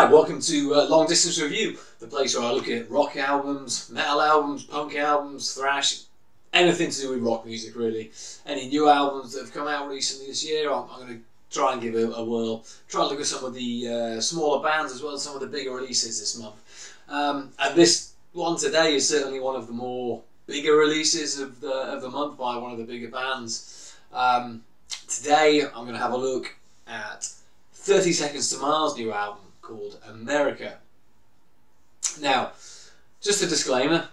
Hi, welcome to Long Distance Review, the place where I look at rock albums, metal albums, punk albums, thrash, anything to do with rock music really. Any new albums that have come out recently this year, I'm going to try and give a whirl. Try and look at some of the smaller bands as well as some of the bigger releases this month. And this one today is certainly one of the more bigger releases of the month by one of the bigger bands. Today I'm going to have a look at 30 Seconds to Mars' new album called America. Now, just a disclaimer,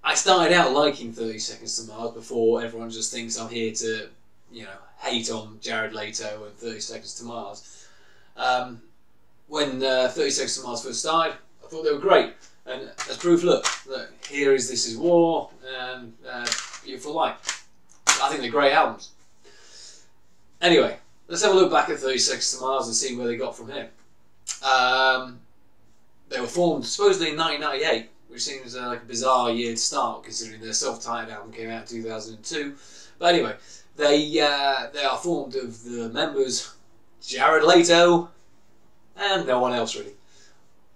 I started out liking 30 Seconds to Mars before everyone just thinks I'm here to, hate on Jared Leto and 30 Seconds to Mars. When 30 Seconds to Mars first started, I thought they were great. And as proof, look, here is This Is War and Beautiful Life. I think they're great albums. Anyway, let's have a look back at 30 Seconds to Mars and see where they got from here. They were formed supposedly in 1998, which seems like a bizarre year to start considering their self-titled album came out in 2002. But anyway, they are formed of the members Jared Leto and no one else really.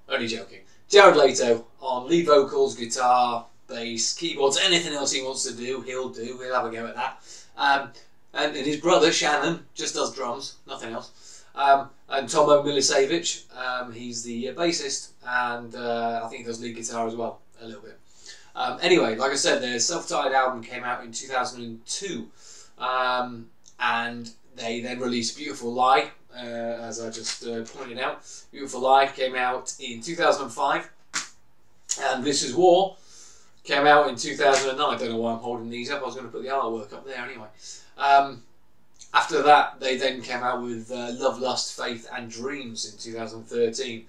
Only joking. Jared Leto on lead vocals, guitar, bass, keyboards, anything else he wants to do, he'll do. He'll have a go at that. And his brother Shannon just does drums, nothing else. And Tomo Milicevic, he's the bassist, and I think he does lead guitar as well, a little bit. Anyway, like I said, their self-titled album came out in 2002, and they then released Beautiful Lie, as I just pointed out. Beautiful Lie came out in 2005, and This Is War came out in 2009. I don't know why I'm holding these up, I was going to put the artwork up there anyway. After that, they then came out with Love, Lust, Faith and Dreams in 2013,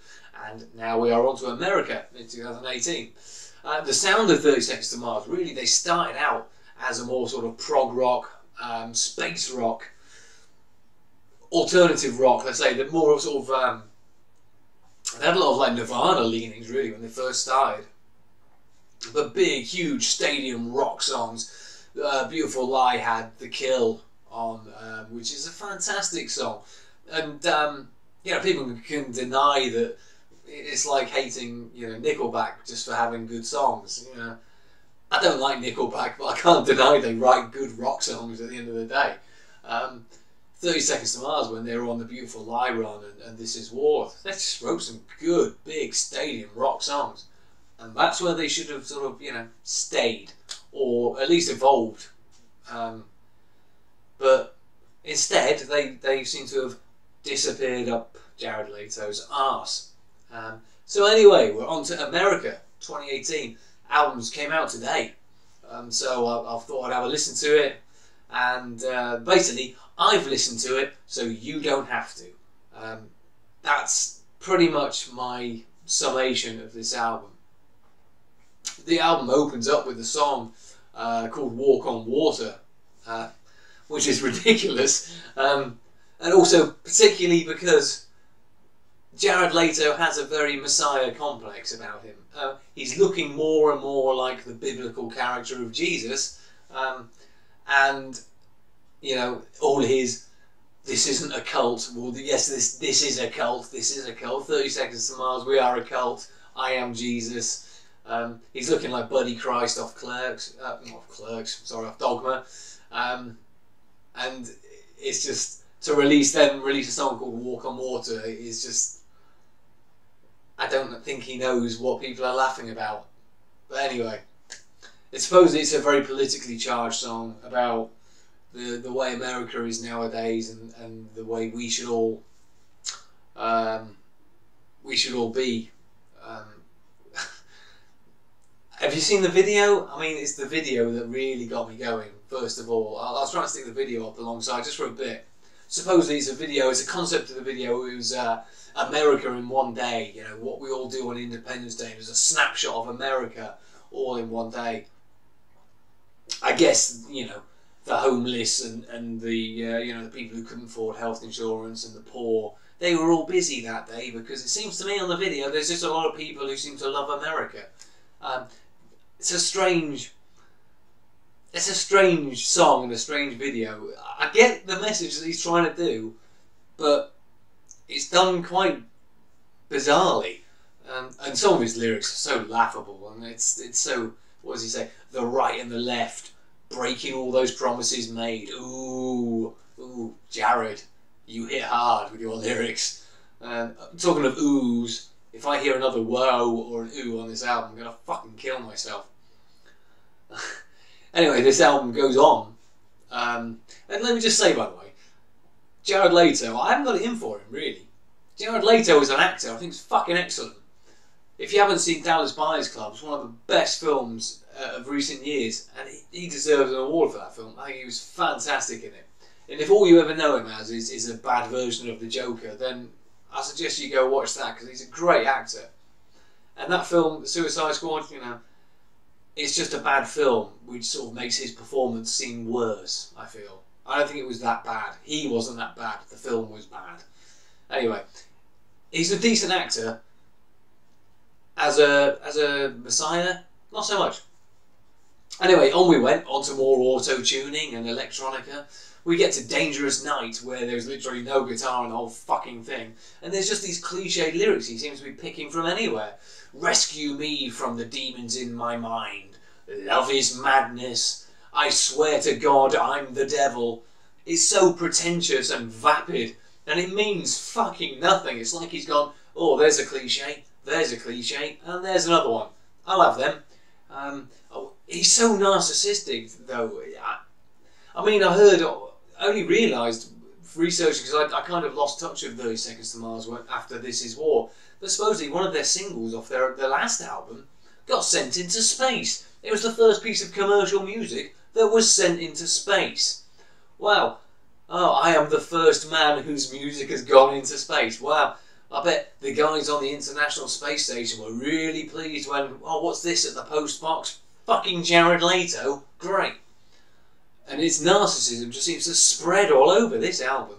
and now we are on to America in 2018. The sound of 30 Seconds to Mars, really, they started out as a more sort of prog rock, space rock, alternative rock, let's say. They're more sort of, they had a lot of like Nirvana leanings really when they first started. But big, huge stadium rock songs. Beautiful Lie had The Kill on, which is a fantastic song, and people can deny that it's like hating Nickelback just for having good songs. I don't like Nickelback, but I can't deny they write good rock songs at the end of the day. 30 Seconds to Mars, when they were on the Beautiful Lie run and This Is War, they just wrote some good big stadium rock songs, and that's where they should have sort of stayed, or at least evolved. But instead, they seem to have disappeared up Jared Leto's arse. So anyway, we're on to America 2018. Albums came out today. So I thought I'd have a listen to it. And basically, I've listened to it, so you don't have to. That's pretty much my summation of this album. The album opens up with a song called Walk on Water. Which is ridiculous, and also particularly because Jared Leto has a very Messiah complex about him. He's looking more and more like the biblical character of Jesus, and all his "this isn't a cult." Well, yes, this is a cult. This is a cult. 30 Seconds to Mars. We are a cult. I am Jesus. He's looking like Buddy Christ off Clerks. Not off Clerks. Sorry, off Dogma. And it's just to release a song called Walk on Water is just, I don't think he knows what people are laughing about. But anyway, I suppose it's a very politically charged song about the way America is nowadays and the way we should all be. Have you seen the video? I mean, it's the video that really got me going, first of all. I was trying to stick the video up alongside just for a bit. Supposedly it's a concept of the video. It was America in one day, what we all do on Independence Day. It was a snapshot of America all in one day. I guess, the homeless and the, the people who couldn't afford health insurance and the poor, they were all busy that day, because it seems to me on the video there's just a lot of people who seem to love America. It's a strange song and a strange video. I get the message that he's trying to do, but it's done quite bizarrely. And some of his lyrics are so laughable, and it's so, what does he say? The right and the left, breaking all those promises made. Ooh, Jared, you hit hard with your lyrics. Talking of oohs, if I hear another whoa or an ooh on this album, I'm gonna fucking kill myself. Anyway, this album goes on, and let me just say, by the way, Jared Leto, I haven't got it in for him, really. Jared Leto is an actor, I think he's fucking excellent. If you haven't seen Dallas Buyers Club, it's one of the best films of recent years, and he deserves an award for that film. I think he was fantastic in it. And if all you ever know him as is a bad version of the Joker, then I suggest you go watch that, because he's a great actor. And that film, The Suicide Squad, you know, it's just a bad film, which sort of makes his performance seem worse, I feel. I don't think it was that bad. He wasn't that bad. The film was bad. Anyway, he's a decent actor. As a Messiah, not so much. Anyway, on we went, on to more auto-tuning and electronica. We get to Dangerous Night, where there's literally no guitar in the whole fucking thing. And there's just these cliche lyrics he seems to be picking from anywhere. Rescue me from the demons in my mind. Love is madness. I swear to God I'm the devil. It's so pretentious and vapid, and it means fucking nothing. It's like he's gone, oh, there's a cliche, and there's another one. I'll have them. He's so narcissistic, though. I mean, I only realised, researching, because I kind of lost touch with 30 Seconds to Mars after This Is War, but supposedly one of their singles off their last album got sent into space. It was the first piece of commercial music that was sent into space. Wow. Oh, I am the first man whose music has gone into space. Wow. I bet the guys on the International Space Station were really pleased when, oh, what's this at the post box? Fucking Jared Leto. Great. And its narcissism just seems to spread all over this album.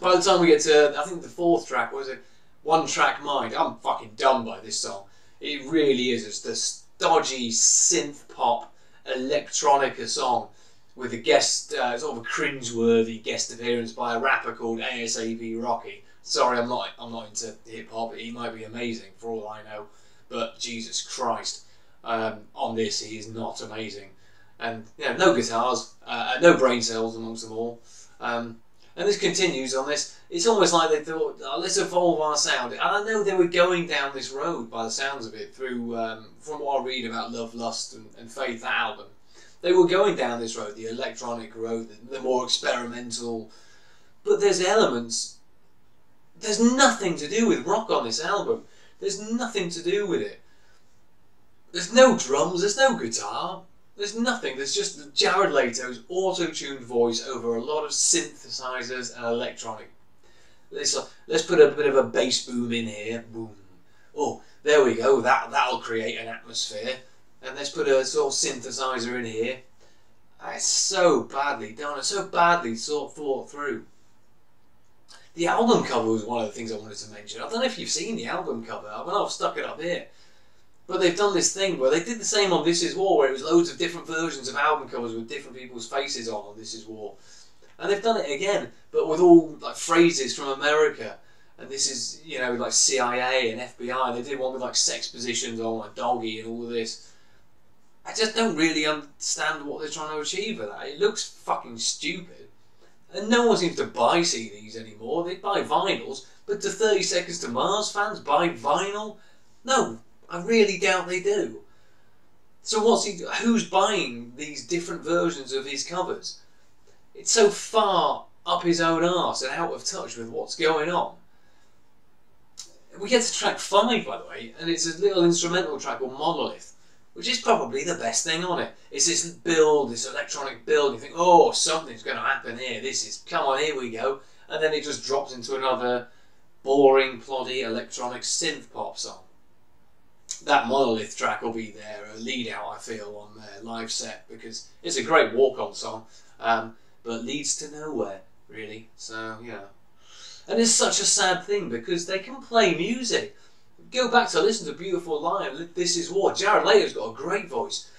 By the time we get to, I think the fourth track, was it? One Track Mind. I'm fucking done by this song. It really is. It's this dodgy synth pop electronica song with a guest, sort of a cringe-worthy guest appearance by a rapper called ASAP Rocky. Sorry, I'm not into hip hop. He might be amazing for all I know, but Jesus Christ, on this he is not amazing. And no guitars, no brain cells amongst them all. And this continues on this. It's almost like they thought, oh, let's evolve our sound. And I know they were going down this road by the sounds of it, through from what I read about Love, Lust and Faith, that album. They were going down this road, the electronic road, the more experimental. But there's elements. There's nothing to do with rock on this album. There's nothing to do with it. There's no drums, there's no guitar. There's nothing. There's just Jared Leto's auto-tuned voice over a lot of synthesizers and electronic. Let's put a bit of a bass boom in here. Boom. Oh, there we go. That'll create an atmosphere. And let's put a sort of synthesizer in here. It's so badly done. It's so badly sort of thought through. The album cover was one of the things I wanted to mention. I don't know if you've seen the album cover. I've stuck it up here. But they've done this thing where they did the same on This Is War, where it was loads of different versions of album covers with different people's faces on This Is War. And they've done it again, but with all like phrases from America. And this is, like CIA and FBI. They did one with like sex positions on, like doggy and all of this. I just don't really understand what they're trying to achieve with that. It looks fucking stupid. And no one seems to buy CDs anymore. They buy vinyls. But do 30 Seconds to Mars fans buy vinyl? No, I really doubt they do. So who's buying these different versions of his covers? It's so far up his own arse and out of touch with what's going on. We get to track 5, by the way, and it's a little instrumental track called Monolith, which is probably the best thing on it. It's this build, this electronic build. You think, oh, something's going to happen here. Come on, here we go. And then it just drops into another boring, ploddy electronic synth pop song. That Monolith track will be a lead out, I feel, on their live set, because it's a great walk-on song, but leads to nowhere, really. So, And it's such a sad thing, because they can play music. Go back to listen to Beautiful Lie, This Is War. Jared Leto's got a great voice.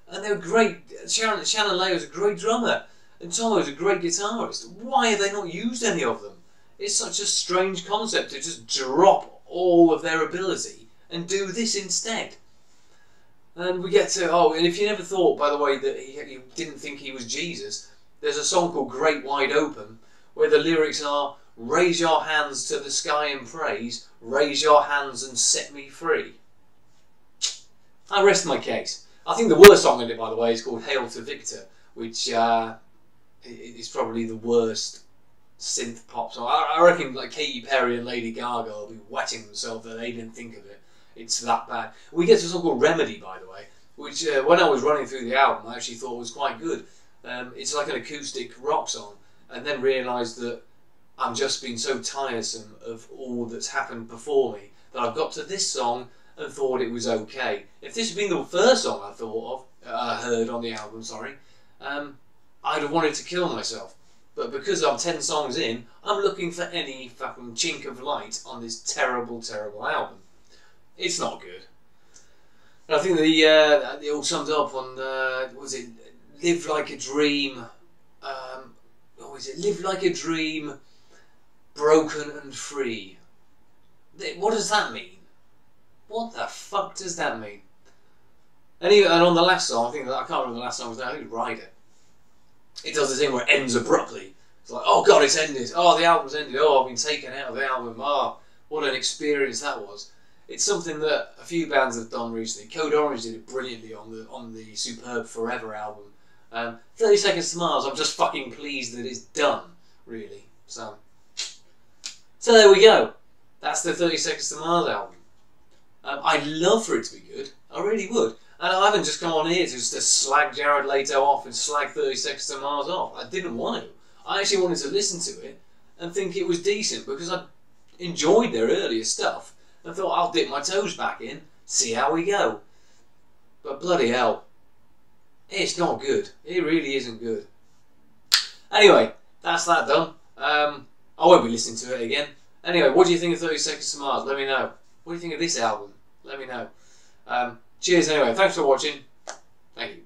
And they're great. Shannon Leo's a great drummer. And Tomo's a great guitarist. Why have they not used any of them? It's such a strange concept to just drop all of their ability and do this instead. And we get to, oh, and if you never thought, by the way, that you didn't think he was Jesus, there's a song called Great Wide Open, where the lyrics are, raise your hands to the sky and praise, raise your hands and set me free. I rest my case. I think the worst song in it, by the way, is called Hail to Victor, which is probably the worst synth pop song. I reckon like Katy Perry and Lady Gaga will be wetting themselves that they didn't think of it. It's that bad. We get to a song called Remedy, by the way, which when I was running through the album I actually thought was quite good. It's like an acoustic rock song, and then realised that I'm just been so tiresome of all that's happened before me that I've got to this song and thought it was okay. If this had been the first song I thought of, heard on the album, sorry, I'd have wanted to kill myself. But because I'm 10 songs in, I'm looking for any fucking chink of light on this terrible, terrible album. It's not good. And I think they all summed up on, was it Live Like a Dream, or is it Live Like a Dream, Broken and Free? What does that mean? What the fuck does that mean? And on the last song, I can't remember the last song was now, I think it was Rider. It does this thing where it ends abruptly. It's like, oh god, it's ended. Oh, the album's ended. Oh, I've been taken out of the album. Oh, what an experience that was. It's something that a few bands have done recently. Code Orange did it brilliantly on the superb Forever album. 30 Seconds to Mars, I'm just fucking pleased that it's done, really. So there we go. That's the 30 Seconds to Mars album. I'd love for it to be good. I really would. And I haven't just come on here to slag Jared Leto off and slag 30 Seconds to Mars off. I didn't want to. I actually wanted to listen to it and think it was decent because I enjoyed their earlier stuff and thought I'll dip my toes back in, see how we go. But bloody hell, it's not good. It really isn't good. Anyway, that's that done. I won't be listening to it again. Anyway, what do you think of 30 Seconds to Mars? Let me know. What do you think of this album? Let me know. Cheers anyway. Thanks for watching. Thank you.